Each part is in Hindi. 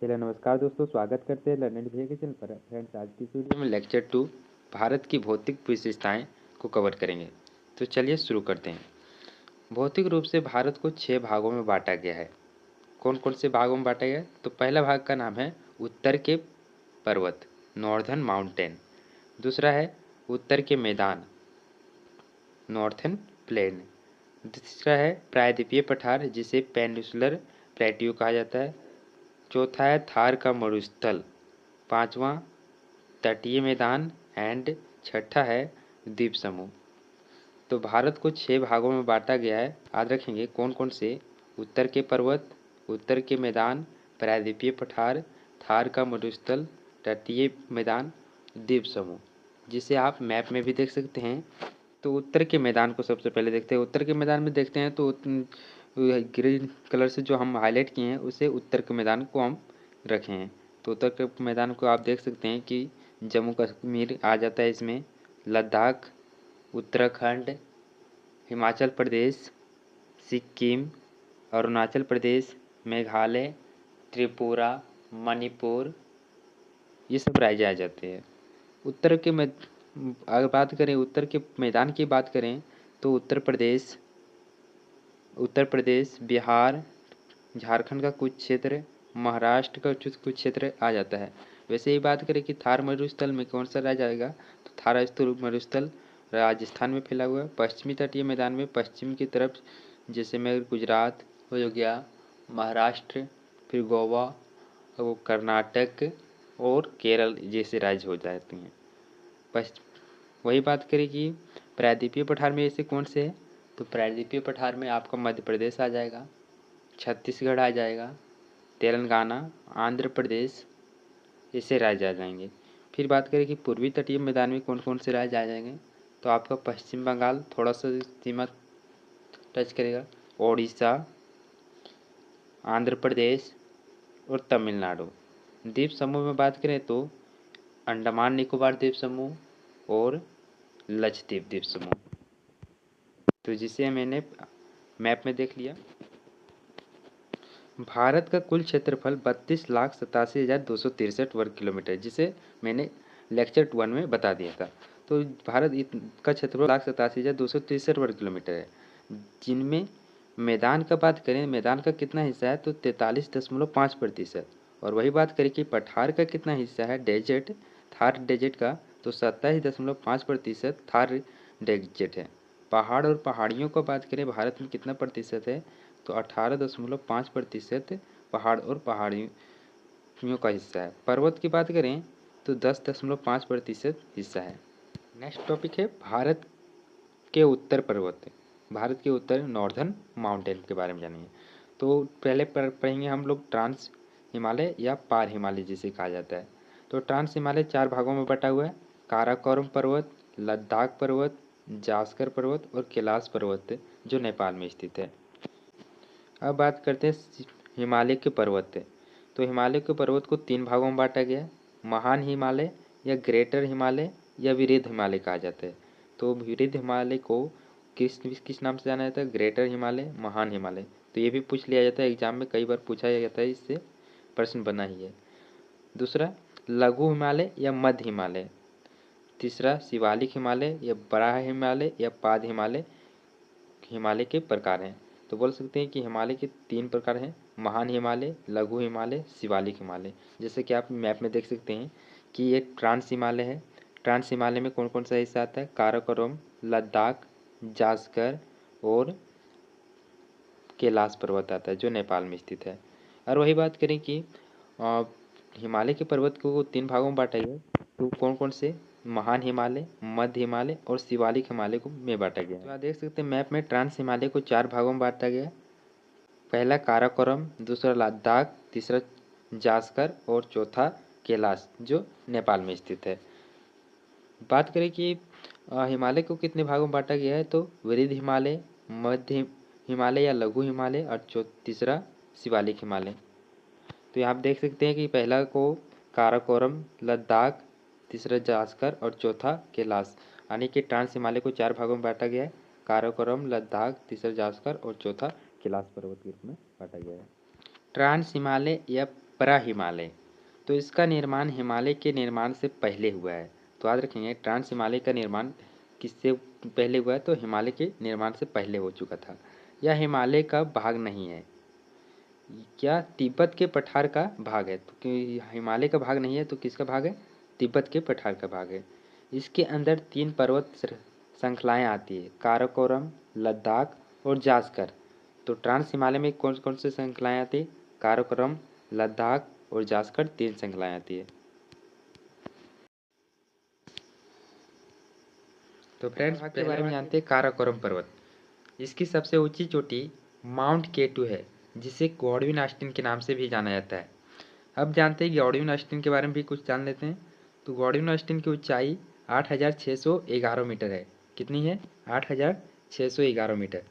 चलिए नमस्कार दोस्तों, स्वागत करते हैं लर्निंग भैया के चैनल पर। फ्रेंड्स, आज की इस वीडियो में लेक्चर 2 भारत की भौतिक विशेषताएं को कवर करेंगे। तो चलिए शुरू करते हैं। भौतिक रूप से भारत को 6 भागों में बांटा गया है। कौन कौन से भागों में बांटा गया है? तो पहला भाग का नाम है उत्तर के पर्वत, नॉर्दर्न माउंटेन। दूसरा है उत्तर के मैदान, नॉर्थन प्लेन। तीसरा है प्रायद्वीपीय पठार, जिसे पेनिनसुलर प्लेट्यू कहा जाता है। चौथा है थार का मरुस्थल। पांचवा तटीय मैदान एंड छठा है द्वीप समूह। तो भारत को 6 भागों में बांटा गया है। याद रखेंगे कौन कौन से? उत्तर के पर्वत, उत्तर के मैदान, प्रायद्वीपीय पठार, थार का मरुस्थल, तटीय मैदान, द्वीप समूह, जिसे आप मैप में भी देख सकते हैं। तो उत्तर के मैदान को सबसे पहले देखते हैं। उत्तर के मैदान में देखते हैं तो ग्रीन कलर से जो हम हाईलाइट किए हैं उसे उत्तर के मैदान को हम रखे हैं। तो उत्तर के मैदान को आप देख सकते हैं कि जम्मू कश्मीर आ जाता है इसमें, लद्दाख, उत्तराखंड, हिमाचल प्रदेश, सिक्किम, अरुणाचल प्रदेश, मेघालय, त्रिपुरा, मणिपुर, ये सब राज्य आ जाते हैं। उत्तर के अगर बात करें उत्तर के मैदान की बात करें तो उत्तर प्रदेश, बिहार, झारखंड का कुछ क्षेत्र, महाराष्ट्र का कुछ क्षेत्र आ जाता है। वैसे ही बात करें कि थार मरुस्थल में कौन सा राज्य आएगा, तो थार मरुस्थल राजस्थान में फैला हुआ है। पश्चिमी तटीय मैदान में पश्चिम की तरफ, जैसे में गुजरात हो गया, महाराष्ट्र, फिर गोवा, वो कर्नाटक और केरल जैसे राज्य हो जाते हैं। वही बात करें कि प्रायद्वीपीय पठार में ऐसे कौन से हैं, तो प्रायद्वीपीय पठार में आपका मध्य प्रदेश आ जाएगा, छत्तीसगढ़ आ जाएगा, तेलंगाना, आंध्र प्रदेश, ऐसे राज्य आ जाएंगे। फिर बात करें कि पूर्वी तटीय मैदान में कौन कौन से राज्य आ जाएंगे, तो आपका पश्चिम बंगाल थोड़ा सा सीमा टच करेगा, ओडिशा, आंध्र प्रदेश और तमिलनाडु। द्वीप समूह में बात करें तो अंडमान निकोबार द्वीप समूह और लक्षद्वीप द्वीप समूह, तो जिसे मैंने मैप में देख लिया। भारत का कुल क्षेत्रफल 32,87,263 वर्ग किलोमीटर, जिसे मैंने लेक्चर 1 में बता दिया था। तो भारत का क्षेत्रफल 87,263 वर्ग किलोमीटर है, जिनमें मैदान का बात करें, मैदान का कितना हिस्सा है, तो 43.5%। और वही बात करें कि पठार का कितना हिस्सा है, डेजर्ट, थार डेजर्ट का, तो 27.5% थार डेजर्ट है। पहाड़ और पहाड़ियों का बात करें भारत में कितना प्रतिशत है, तो 18.5% पहाड़ और पहाड़ियों का हिस्सा है। पर्वत की बात करें तो 10.5% हिस्सा है। नेक्स्ट टॉपिक है भारत के उत्तर पर्वत, भारत के उत्तर नॉर्दर्न माउंटेन के बारे में जानेंगे। तो पहले पढ़ेंगे हम लोग ट्रांस हिमालय या पार हिमालय जिसे कहा जाता है। तो ट्रांस हिमालय 4 भागों में बटा हुआ है। काराकोरम पर्वत, लद्दाख पर्वत, जास्कर पर्वत और कैलाश पर्वत, जो नेपाल में स्थित है। अब बात करते हैं हिमालय के पर्वत। तो हिमालय के पर्वत को 3 भागों में बांटा गया है। महान हिमालय या ग्रेटर हिमालय या विरिध हिमालय कहा जाता है। तो विरिध हिमालय को किस किस नाम से जाना जाता है? ग्रेटर हिमालय, महान हिमालय। तो ये भी पूछ लिया जाता है एग्जाम में, कई बार पूछा जाता है, इससे प्रश्न बना ही है। दूसरा लघु हिमालय या मध्य हिमालय। तीसरा शिवालिक हिमालय या बड़ा हिमालय या पाद हिमालय, हिमालय के प्रकार हैं। तो बोल सकते हैं कि हिमालय के 3 प्रकार हैं, महान हिमालय, लघु हिमालय, शिवालिक हिमालय। जैसे कि आप मैप में देख सकते हैं कि ये ट्रांस हिमालय है। ट्रांस हिमालय में कौन कौन सा हिस्सा आता है? काराकोरम, लद्दाख, जास्कर और कैलाश पर्वत आता है, जो नेपाल में स्थित है। और वही बात करें कि हिमालय के पर्वत को 3 भागों में बांटा गया, तो कौन कौन से? महान हिमालय, मध्य हिमालय और शिवालिक हिमालय को में बांटा गया। तो आप देख सकते हैं मैप में ट्रांस हिमालय को 4 भागों में बांटा गया। पहला काराकोरम, दूसरा लद्दाख, तीसरा जास्कर और चौथा कैलाश, जो नेपाल में स्थित है। बात करें कि हिमालय को कितने भागों में बांटा गया है, तो वृद्ध हिमालय, मध्य हिमालय या लघु हिमालय और तीसरा शिवालिक हिमालय। तो यहाँ आप देख सकते हैं कि पहला को काराकोरम, लद्दाख, तीसरा जास्कर और चौथा कैलाश, यानी कि ट्रांस हिमालय को 4 भागों में बांटा गया है। काराकोरम, लद्दाख, तीसरा जास्कर और चौथा कैलाश पर्वत के रूप में बांटा गया है। ट्रांस हिमालय या परा हिमालय। तो इसका निर्माण हिमालय के निर्माण से पहले हुआ है। तो याद रखेंगे, ट्रांस हिमालय का निर्माण किससे पहले हुआ है? तो हिमालय के निर्माण से पहले हो चुका था। यह हिमालय का भाग नहीं है। क्या तिब्बत के पठार का भाग है? तो हिमालय का भाग नहीं है तो किसका भाग है? तिब्बत के पठार का भाग है। इसके अंदर 3 पर्वत श्रृंखलाएं आती है, काराकोरम, लद्दाख और जास्कर। तो ट्रांस हिमालय में कौन कौन सी श्रृंखलाएं आती है? काराकोरम, लद्दाख और जास्कर 3 श्रृंखलाएं आती है। तो फ्रेंड्स के बारे में जानते हैं काराकोरम पर्वत। इसकी सबसे ऊंची चोटी माउंट केटू है, जिसे गॉडविन ऑस्टिन के नाम से भी जाना जाता है। अब जानते हैं गॉडविन ऑस्टिन के बारे में भी कुछ जान लेते हैं। तो गॉडविन ऑस्टिन की ऊंचाई 8,611 मीटर है। कितनी है? 8,611 मीटर।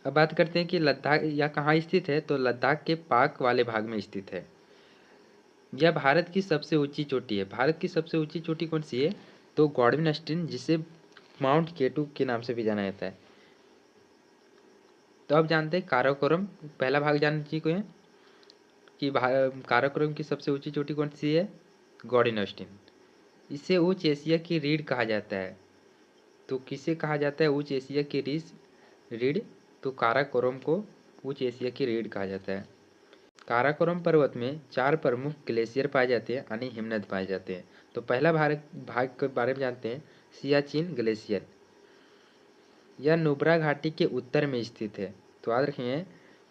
अब बात करते हैं कि लद्दाख यह कहाँ स्थित है? तो लद्दाख के पाक वाले भाग में स्थित है। यह भारत की सबसे ऊंची चोटी है। भारत की सबसे ऊंची चोटी कौन सी है? तो गॉडविन ऑस्टिन, जिसे माउंट केटू के नाम से भी जाना जाता है। तो अब जानते हैं काराकोरम। पहला भाग जान चुके हैं कि काराकोरम की सबसे ऊंची चोटी कौन सी है? Godwin Austen. इसे उच्च एशिया की रीढ़ कहा जाता है। तो किसे कहा जाता है उच्च एशिया की रीढ़? तो काराकोरम को उच्च एशिया की रीढ़ कहा जाता है। काराकोरम पर्वत में 4 प्रमुख ग्लेशियर पाए जाते हैं, यानी हिमनद पाए जाते हैं। तो पहला भाग के बारे में जानते हैं, सियाचिन ग्लेशियर। यह नुब्रा घाटी के उत्तर में स्थित है। तो याद रखें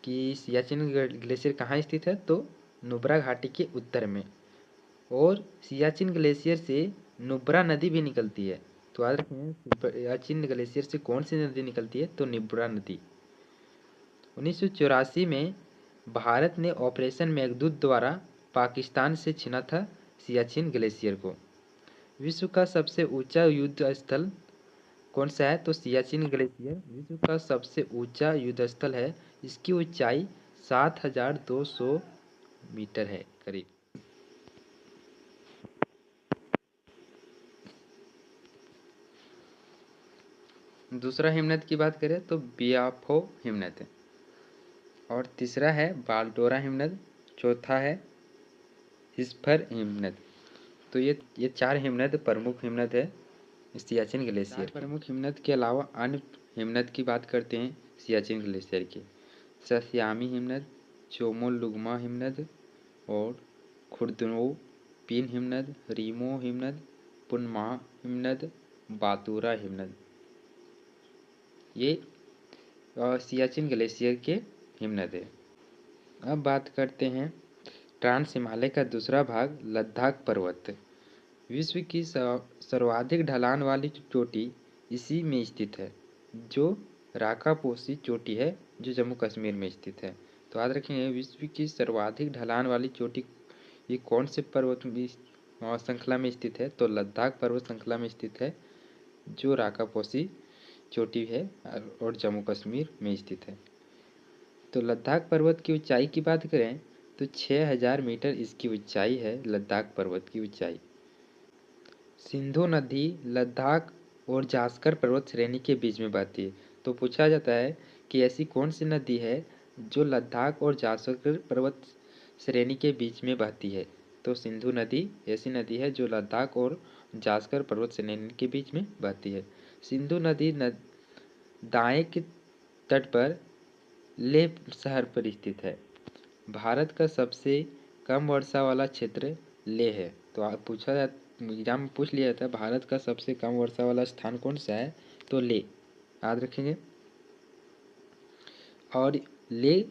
कि सियाचिन ग्लेशियर कहाँ स्थित है? तो नुब्रा घाटी के उत्तर में। और सियाचिन ग्लेशियर से नुब्रा नदी भी निकलती है। तो याद रखें, सियाचिन ग्लेशियर से कौन सी नदी निकलती है? तो नुब्रा नदी। 1984 में भारत ने ऑपरेशन मेघदूत द्वारा पाकिस्तान से छीना था सियाचिन ग्लेशियर को। विश्व का सबसे ऊंचा युद्ध स्थल कौन सा है? तो सियाचिन ग्लेशियर विश्व का सबसे ऊंचा युद्ध स्थल है। इसकी ऊंचाई 7,200 मीटर है करीब। दूसरा हिमनद की बात करें तो बियाफो हिमनद है। और तीसरा है बाल्टोरा हिमनद। चौथा है हिस्पर हिमनद। तो ये 4 हिमनद प्रमुख हिमनद है सियाचिन ग्लेशियर। प्रमुख हिमनद के अलावा अन्य हिमनद की बात करते हैं सियाचिन ग्लेशियर की। सस्यामी हिमनद, चोमोलुंगमा हिमनद और खुर्दनो पिन हिमनद, रीमो हिमनद, पुनमा हिमनद, बातूरा हिमनद। ये सियाचिन ग्लेशियर के हिमनद है। अब बात करते हैं ट्रांस हिमालय का दूसरा भाग लद्दाख पर्वत। विश्व की सर्वाधिक ढलान वाली चोटी इसी में स्थित है, जो राकापोसी चोटी है, जो जम्मू कश्मीर में स्थित है। तो याद रखेंगे, विश्व की सर्वाधिक ढलान वाली चोटी ये कौन से पर्वत श्रृंखला में स्थित है? तो लद्दाख पर्वत श्रृंखला में स्थित है, जो राकापोसी चोटी है और जम्मू कश्मीर में स्थित है। तो लद्दाख पर्वत की ऊंचाई की बात करें तो 6,000 मीटर इसकी ऊंचाई है। लद्दाख पर्वत की ऊंचाई। सिंधु नदी लद्दाख और जास्कर पर्वत श्रेणी के बीच में बहती है। तो पूछा जाता है कि ऐसी कौन सी नदी है जो लद्दाख और जास्कर पर्वत श्रेणी के बीच में बहती है? तो सिंधु नदी ऐसी नदी है जो लद्दाख और जास्कर पर्वत श्रेणी के बीच में बहती है। सिंधु नदी दाएं के तट पर लेह शहर पर स्थित है। भारत का सबसे कम वर्षा वाला क्षेत्र लेह है। तो आप एग्जाम में पूछ लिया था, भारत का सबसे कम वर्षा वाला स्थान कौन सा है? तो लेह। याद रखेंगे। और लेह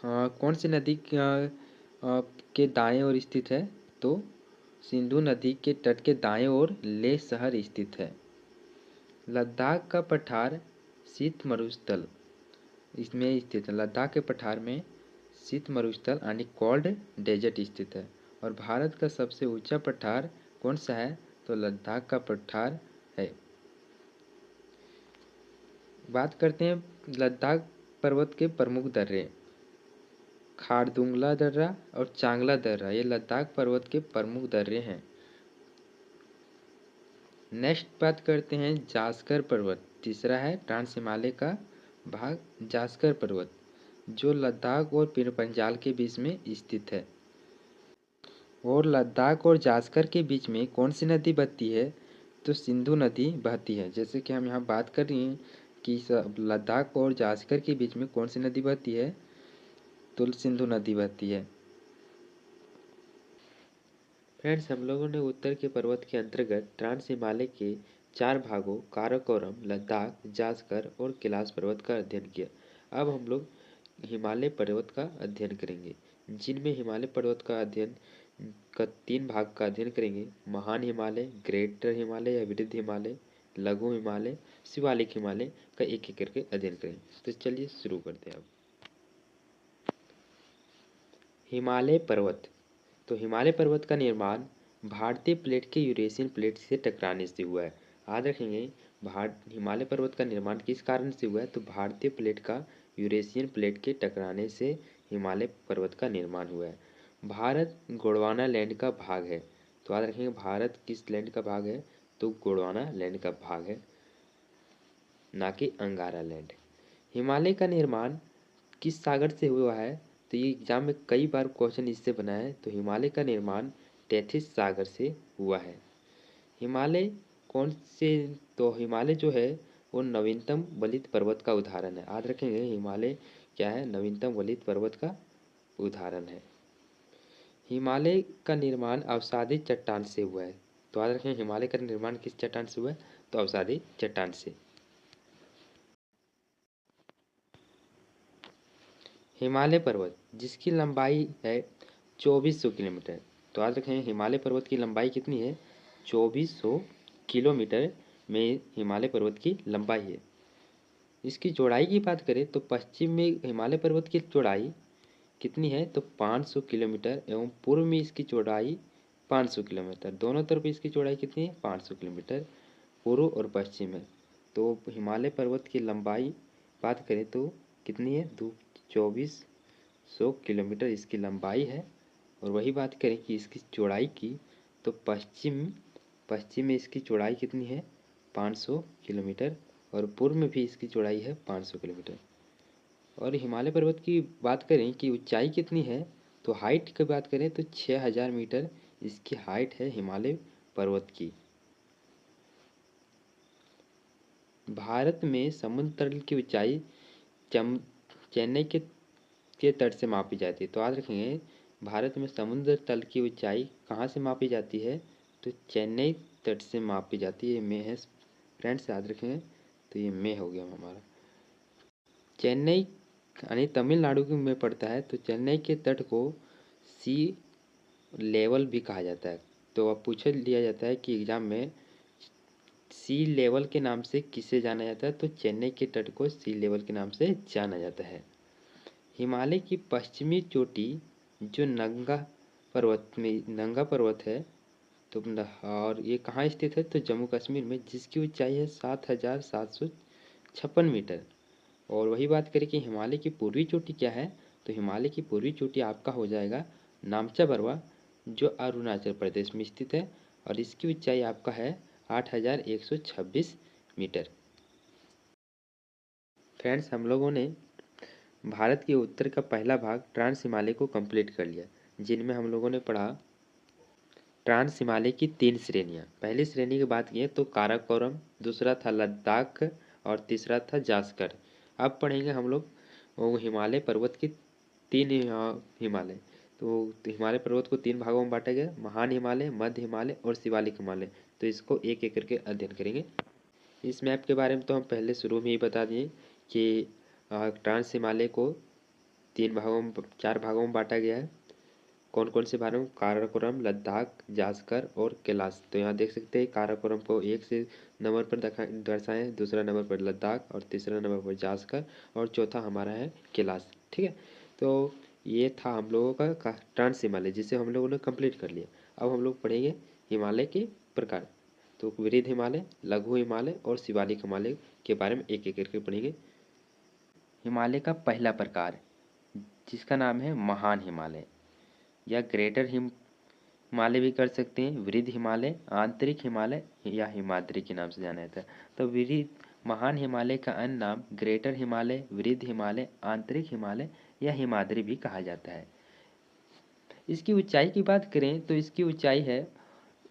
कौन सी नदी के दाएं ओर स्थित है? तो सिंधु नदी के तट के दाएं ओर लेह शहर स्थित है। लद्दाख का पठार शीत मरुस्थल इसमें स्थित है। लद्दाख के पठार में शीत मरुस्थल यानी कोल्ड डेजर्ट स्थित है। और भारत का सबसे ऊंचा पठार कौन सा है? तो लद्दाख का पठार है। बात करते हैं लद्दाख पर्वत के प्रमुख दर्रे। खारदुंगला दर्रा और चांगला दर्रा ये लद्दाख पर्वत के प्रमुख दर्रे हैं। नेक्स्ट बात करते हैं जास्कर पर्वत। तीसरा है ट्रांस हिमालय का भाग जास्कर पर्वत, जो लद्दाख और पंजाल के बीच में स्थित है। और लद्दाख और जास्कर के बीच में कौन सी नदी बहती है? तो सिंधु नदी बहती है। जैसे कि हम यहाँ बात कर रही हैं कि लद्दाख और जास्कर के बीच में कौन सी नदी बहती है? तो सिंधु नदी बहती है। फ्रेंड्स, हम लोगों ने उत्तर के पर्वत के अंतर्गत ट्रांस हिमालय के 4 भागों काराकोरम, लद्दाख, जास्कर और कैलाश पर्वत का अध्ययन किया। अब हम लोग हिमालय पर्वत का अध्ययन करेंगे, जिनमें हिमालय पर्वत का अध्ययन का 3 भाग का अध्ययन करेंगे। महान हिमालय, ग्रेटर हिमालय या वृद्ध हिमालय, लघु हिमालय, शिवालिक हिमालय का एक एक करके अध्ययन करेंगे। तो चलिए शुरू करते हैं अब। हिमालय पर्वत। तो हिमालय पर्वत का निर्माण भारतीय प्लेट के यूरेशियन प्लेट से टकराने से हुआ है। याद रखेंगे, हिमालय पर्वत का निर्माण किस कारण से हुआ है? तो भारतीय प्लेट का यूरेशियन प्लेट के टकराने से हिमालय पर्वत का निर्माण हुआ है। भारत गोंडवाना लैंड का भाग है। तो याद रखेंगे, भारत किस लैंड का भाग है? तो गोंडवाना लैंड का भाग है, ना कि अंगारा लैंड। हिमालय का निर्माण किस सागर से हुआ है? तो ये एग्जाम में कई बार क्वेश्चन इससे बना है। तो हिमालय का निर्माण टेथिस सागर से हुआ है। हिमालय कौन से? तो हिमालय जो है वो नवीनतम वलित पर्वत का उदाहरण है। याद रखेंगे, हिमालय क्या है? नवीनतम वलित पर्वत का उदाहरण है। हिमालय का निर्माण अवसादी चट्टान से हुआ है। तो याद रखें, हिमालय का निर्माण किस चट्टान से हुआ है? तो अवसादी चट्टान से। हिमालय पर्वत जिसकी लंबाई है 2400 किलोमीटर। तो याद रखें, हिमालय पर्वत की लंबाई कितनी है? 2400 किलोमीटर में हिमालय पर्वत की लंबाई है। इसकी चौड़ाई की बात करें तो पश्चिम में हिमालय पर्वत की चौड़ाई कितनी है? तो 500 किलोमीटर एवं पूर्व में इसकी चौड़ाई 500 किलोमीटर। दोनों तरफ इसकी चौड़ाई कितनी है? 500 किलोमीटर पूर्व और पश्चिम में। तो हिमालय पर्वत की लंबाई बात करें तो कितनी है? 2400 किलोमीटर इसकी लंबाई है। और वही बात करें कि इसकी चौड़ाई की, तो पश्चिम में इसकी चौड़ाई कितनी है? 500 किलोमीटर और पूर्व में भी इसकी चौड़ाई है 500 किलोमीटर। और हिमालय पर्वत की बात करें कि ऊंचाई कितनी है, तो हाइट की बात करें तो 6000 मीटर इसकी हाइट है हिमालय पर्वत की। भारत में समुद्र तल की ऊंचाई चेन्नई के तट से मापी जाती है। तो याद रखेंगे, भारत में समुद्र तल की ऊंचाई कहाँ से मापी जाती है? तो चेन्नई तट से मापी जाती है। ये में है फ्रेंड्स, याद रखेंगे। तो ये में हो गया हमारा। चेन्नई यानी तमिलनाडु में पड़ता है। तो चेन्नई के तट को सी लेवल भी कहा जाता है। तो अब पूछ लिया जाता है कि एग्जाम में सी लेवल के नाम से किसे जाना जाता है? तो चेन्नई के तट को सी लेवल के नाम से जाना जाता है। हिमालय की पश्चिमी चोटी जो नंगा पर्वत है, तो और ये कहाँ स्थित है? तो जम्मू कश्मीर में, जिसकी ऊंचाई है 7756 मीटर। और वही बात करें कि हिमालय की पूर्वी चोटी क्या है? तो हिमालय की पूर्वी चोटी आपका हो जाएगा नामचा बरवा, जो अरुणाचल प्रदेश में स्थित है। और इसकी ऊंचाई आपका है 8126 मीटर। फ्रेंड्स, हम लोगों ने भारत के उत्तर का पहला भाग ट्रांस हिमालय को कंप्लीट कर लिया, जिनमें हम लोगों ने पढ़ा ट्रांस हिमालय की 3 श्रेणियाँ। पहली श्रेणी की बात की तो काराकोरम, दूसरा था लद्दाख और तीसरा था जास्कर। अब पढ़ेंगे हम लोग वो हिमालय पर्वत की 3 हिमालय। तो हिमालय पर्वत को 3 भागों में बांटा गया, महान हिमालय, मध्य हिमालय और शिवालिक हिमालय। तो इसको एक एक करके अध्ययन करेंगे। इस मैप के बारे में तो हम पहले शुरू में ही बता दिए कि ट्रांस हिमालय को 4 भागों में बांटा गया है। कौन कौन से भागों? काराकोरम, लद्दाख, जास्कर और कैलाश। तो यहाँ देख सकते हैं, काराकोरम को 1 से नंबर पर दर्शाएं, दूसरा नंबर पर लद्दाख और तीसरा नंबर पर जास्कर और चौथा हमारा है कैलाश। ठीक है, तो ये था हम लोगों का ट्रांस हिमालय, जिसे हम लोगों ने कंप्लीट कर लिया। अब हम लोग पढ़ेंगे हिमालय के प्रकार। तो वृहद हिमालय, लघु हिमालय और शिवालिक हिमालय के बारे में एक एक करके पढ़ेंगे। हिमालय का पहला प्रकार, जिसका नाम है महान हिमालय या ग्रेटर हिमालय भी कर सकते हैं, वृद्ध हिमालय, आंतरिक हिमालय या हिमाद्री के नाम से जाना जाता है। तो वृद्ध महान हिमालय का अन्य नाम ग्रेटर हिमालय, वृद्ध हिमालय, आंतरिक हिमालय या हिमाद्री भी कहा जाता है। इसकी ऊंचाई की बात करें तो इसकी ऊंचाई है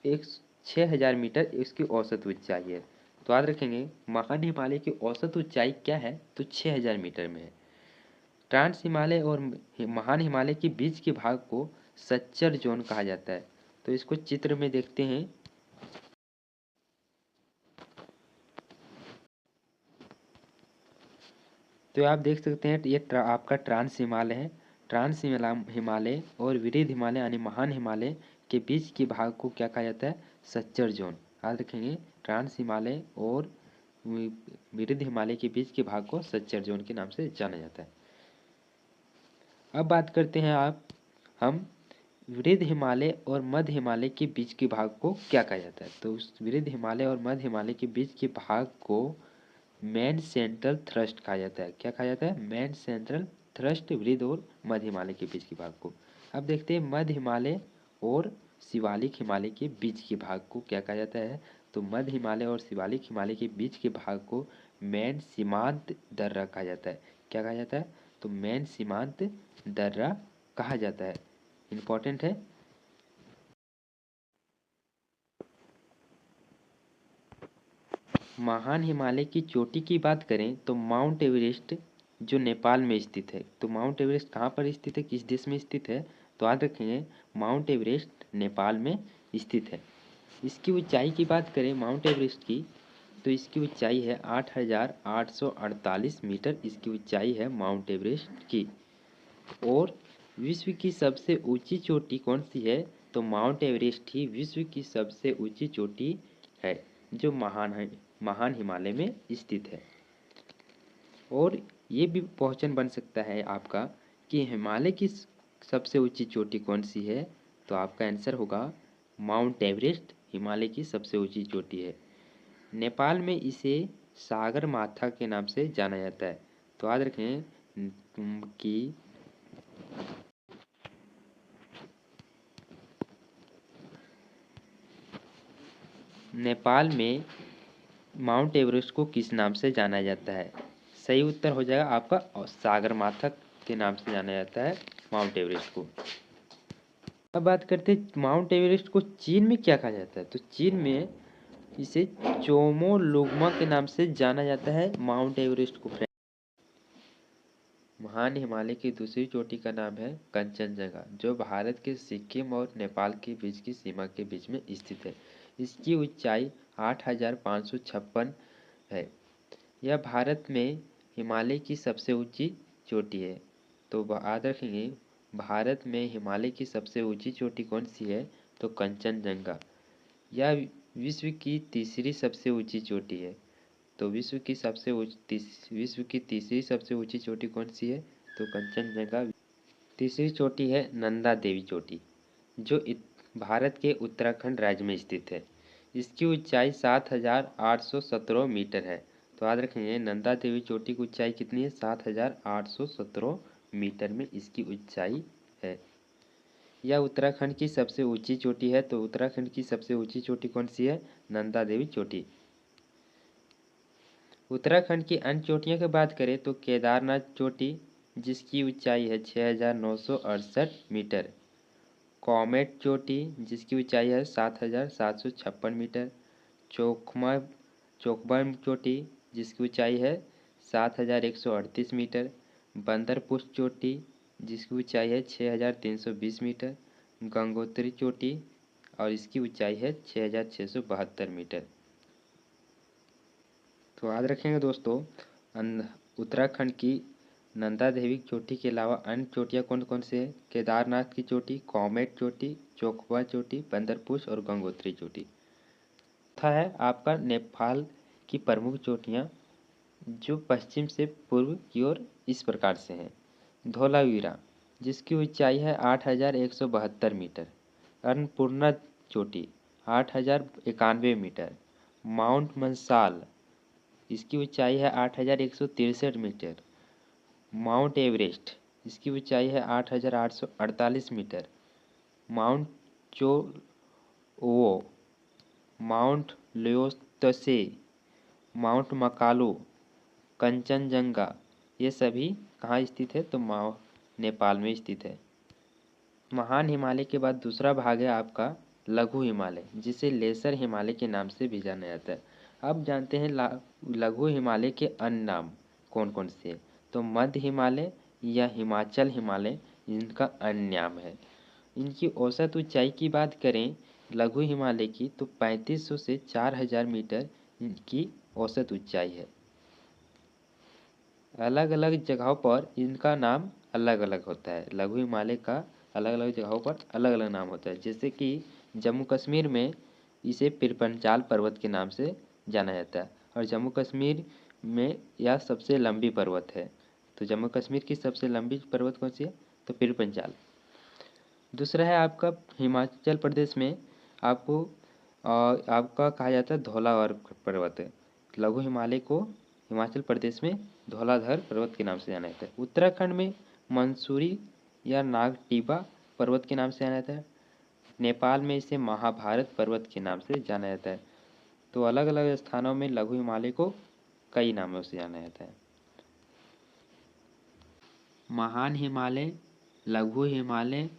6000 मीटर, इसकी औसत ऊंचाई है। तो याद रखेंगे महान हिमालय की औसत ऊंचाई क्या है, तो 6000 मीटर में है। ट्रांस हिमालय और महान हिमालय के बीच के भाग को सच्चर जोन कहा जाता है। तो इसको चित्र में देखते हैं। तो आप देख सकते हैं ये आपका ट्रांस हिमालय है। ट्रांस हिमालय और वृद्ध हिमालय यानी महान हिमालय के बीच के भाग को क्या कहा जाता है, सच्चर जोन। याद रखेंगे ट्रांस हिमालय और वृद्ध हिमालय के बीच के भाग को सच्चर जोन के नाम से जाना जाता है। अब बात करते हैं हम वृद्ध हिमालय और मध्य हिमालय के बीच के भाग को क्या कहा जाता है। तो उस वृद्ध हिमालय और मध्य हिमालय के बीच के भाग को मेन सेंट्रल थ्रस्ट कहा जाता है। क्या कहा जाता है, मेन सेंट्रल थ्रस्ट, वृद्ध और मध्य हिमालय के बीच के भाग को। अब देखते हैं मध्य हिमालय और शिवालिक हिमालय के बीच के भाग को क्या कहा जाता है। तो मध्य हिमालय और शिवालिक हिमालय के बीच के भाग को मेन सीमांत दर्रा कहा जाता है। क्या कहा जाता है, तो मेन सीमांत दर्रा कहा जाता है। इंपॉर्टेंट है। महान हिमालय की चोटी की बात करें तो माउंट एवरेस्ट जो नेपाल में स्थित है। तो माउंट एवरेस्ट कहाँ पर स्थित है, किस देश में स्थित है, तो याद रखेंगे माउंट एवरेस्ट नेपाल में स्थित है। इसकी ऊंचाई की बात करें माउंट एवरेस्ट की, तो इसकी ऊंचाई है 8848 मीटर, इसकी ऊंचाई है माउंट एवरेस्ट की। और विश्व की सबसे ऊंची चोटी कौन सी है, तो माउंट एवरेस्ट ही विश्व की सबसे ऊंची चोटी है जो महान हिमालय में स्थित है। और ये भी क्वेश्चन बन सकता है आपका कि हिमालय की सबसे ऊंची चोटी कौन सी है, तो आपका आंसर होगा माउंट एवरेस्ट हिमालय की सबसे ऊंची चोटी है। नेपाल में इसे सागर माथा के नाम से जाना जाता है। तो याद रखें कि नेपाल में माउंट एवरेस्ट को किस नाम से जाना जाता है, सही उत्तर हो जाएगा आपका सागर माथा के नाम से जाना जाता है माउंट एवरेस्ट को। अब बात करते हैं माउंट एवरेस्ट को चीन में क्या कहा जाता है। तो चीन में इसे चोमोलुंगमा के नाम से जाना जाता है माउंट एवरेस्ट को। महान हिमालय की दूसरी चोटी का नाम है कंचनजंगा जो भारत के सिक्किम और नेपाल के बीच की सीमा के बीच में स्थित है। इसकी ऊंचाई 8556 है। यह भारत में हिमालय की सबसे ऊंची चोटी है। तो याद रखेंगे भारत में हिमालय की सबसे ऊंची चोटी कौन सी है, तो कंचनजंगा। यह विश्व की तीसरी सबसे ऊंची चोटी है। तो विश्व की तीसरी सबसे ऊंची चोटी कौन सी है, तो कंचनजंगा। तीसरी चोटी है नंदा देवी चोटी जो भारत के उत्तराखंड राज्य में स्थित है। इसकी ऊंचाई 7817 मीटर है। तो याद रखेंगे नंदा देवी चोटी की ऊंचाई कितनी है, 7817 मीटर में इसकी ऊंचाई है। यह उत्तराखंड की सबसे ऊंची चोटी है। तो उत्तराखंड की सबसे ऊंची चोटी कौन सी है, नंदा देवी चोटी। उत्तराखंड की अन्य चोटियों की बात करें तो केदारनाथ चोटी जिसकी ऊंचाई है 6968 मीटर, कॉमेट चोटी जिसकी ऊंचाई है 7756 मीटर, चोकबम चोटी जिसकी ऊंचाई है 7138 मीटर, बंदरपुष्ट चोटी जिसकी ऊंचाई है 6320 मीटर, गंगोत्री चोटी और इसकी ऊंचाई है 6672 मीटर। तो याद रखेंगे दोस्तों उत्तराखंड की नंदा देवी चोटी के अलावा अन्य चोटियाँ कौन कौन से हैं, केदारनाथ की चोटी, कॉमेट चोटी, चोखबा चोटी, बंदरपुष्ट और गंगोत्री चोटी। था है आपका नेपाल की प्रमुख चोटियाँ जो पश्चिम से पूर्व की ओर इस प्रकार से हैं। धौलावीरा जिसकी ऊंचाई है 8172 मीटर, अन्नपूर्णा चोटी 8091 मीटर, माउंट मंसाल इसकी ऊंचाई है 8163 मीटर, माउंट एवरेस्ट इसकी ऊंचाई है 8848 मीटर, माउंट वो, माउंट ल्योत्से, माउंट मकालू, कंचनजंगा, ये सभी कहाँ स्थित है? तो नेपाल में स्थित है। महान हिमालय के बाद दूसरा भाग है आपका लघु हिमालय, जिसे लेसर हिमालय के नाम से भी जाना जाता है। अब जानते हैं लघु हिमालय के अन्य नाम कौन कौन से हैं। तो मध्य हिमालय या हिमाचल हिमालय इनका अन्य नाम है। इनकी औसत ऊंचाई की बात करें लघु हिमालय की, तो 3500 से 4000 मीटर इनकी औसत ऊंचाई है। अलग अलग जगहों पर इनका नाम अलग अलग होता है। लघु हिमालय का अलग अलग जगहों पर अलग अलग नाम होता है। जैसे कि जम्मू कश्मीर में इसे पिरपंचाल पर्वत के नाम से जाना जाता है, और जम्मू कश्मीर में यह सबसे लंबी पर्वत है। तो जम्मू कश्मीर की सबसे लंबी पर्वत कौन सी है? तो पिरपंचाल। दूसरा है आपका हिमाचल प्रदेश में आपका कहा जाता है धौलाधर पर्वत है। लघु हिमालय को हिमाचल प्रदेश में धौलाधर पर्वत के नाम से जाना जाता है। उत्तराखंड में मंसूरी या नागटिबा पर्वत के नाम से जाना जाता है। नेपाल में इसे महाभारत पर्वत के नाम से जाना जाता है। तो अलग अलग स्थानों में लघु हिमालय को कई नामों से जाना जाता है। महान हिमालय, लघु हिमालय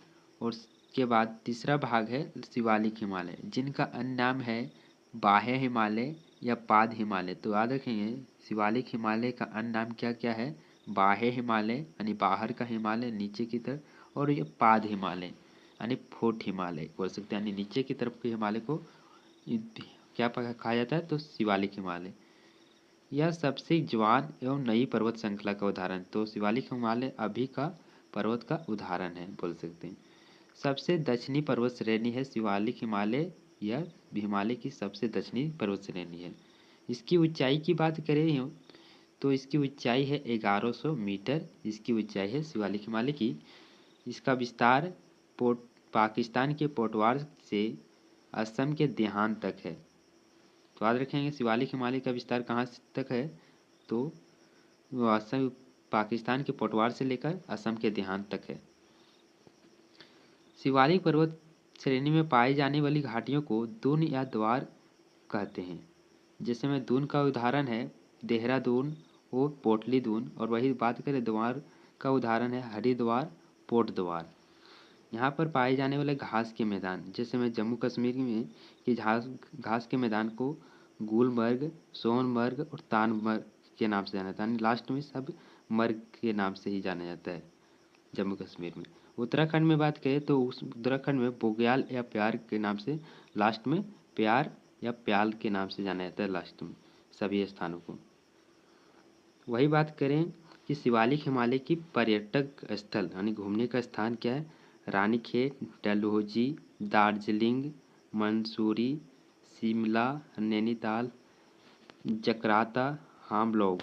और उसके बाद तीसरा भाग है शिवालिक हिमालय, जिनका अन्य नाम है बाह्य हिमालय या पाद हिमालय। तो याद रखेंगे शिवालिक हिमालय का अन्य नाम क्या क्या है? बाह्य हिमालय यानी बाहर का हिमालय नीचे की तरफ, और ये पाद हिमालय यानी फुट हिमालय बोल सकते हैं, यानी नीचे की तरफ के हिमालय को क्या कहा जाता है? तो शिवालिक हिमालय। यह सबसे जवान एवं नई पर्वत श्रृंखला का उदाहरण, तो शिवालिक हिमालय अभी का पर्वत का उदाहरण है बोल सकते हैं। सबसे दक्षिणी पर्वत श्रेणी है शिवालिक हिमालय, यह हिमालय की सबसे दक्षिणी पर्वत श्रेणी है। इसकी ऊंचाई की बात करें तो इसकी ऊंचाई है 1100 मीटर। इसकी ऊंचाई है शिवालिक हिमालय की। इसका विस्तार पाकिस्तान के पोटवार से असम के देहात तक है। तो याद रखेंगे शिवालिक हिमालय का विस्तार कहाँ तक है? तो असम पाकिस्तान के पोटवार से लेकर असम के देहात तक है। शिवालिक पर्वत श्रेणी में पाई जाने वाली घाटियों को दून या द्वार कहते हैं। जैसे में दून का उदाहरण है देहरादून और पोटली दून, और वही बात करें द्वार का उदाहरण है हरिद्वार, पोट द्वार। यहाँ पर पाए जाने वाले घास के मैदान, जैसे में जम्मू कश्मीर में कि घास के मैदान को गुलमर्ग, सोनमर्ग और तानमर्ग के नाम से जाना जाता है। लास्ट में सब मर्ग के नाम से ही जाना जाता है जम्मू कश्मीर में। उत्तराखंड में बात करें तो उस उत्तराखंड में बुग्याल या प्यार के नाम से, लास्ट में प्यार या प्याल के नाम से जाना जाता है लास्ट में सभी स्थानों को। वही बात करें कि शिवालिक हिमालय की पर्यटक स्थल यानी घूमने का स्थान क्या है? रानीखेत, डलहौजी, दार्जिलिंग, मंसूरी, शिमला, नैनीताल, जकराता, हामलोग।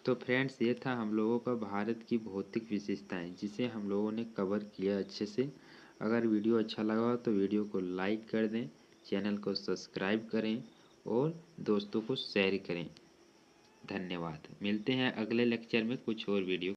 तो फ्रेंड्स ये था हम लोगों का भारत की भौतिक विशेषताएं, जिसे हम लोगों ने कवर किया अच्छे से। अगर वीडियो अच्छा लगा हो तो वीडियो को लाइक कर दें, चैनल को सब्सक्राइब करें और दोस्तों को शेयर करें। धन्यवाद। मिलते हैं अगले लेक्चर में कुछ और वीडियो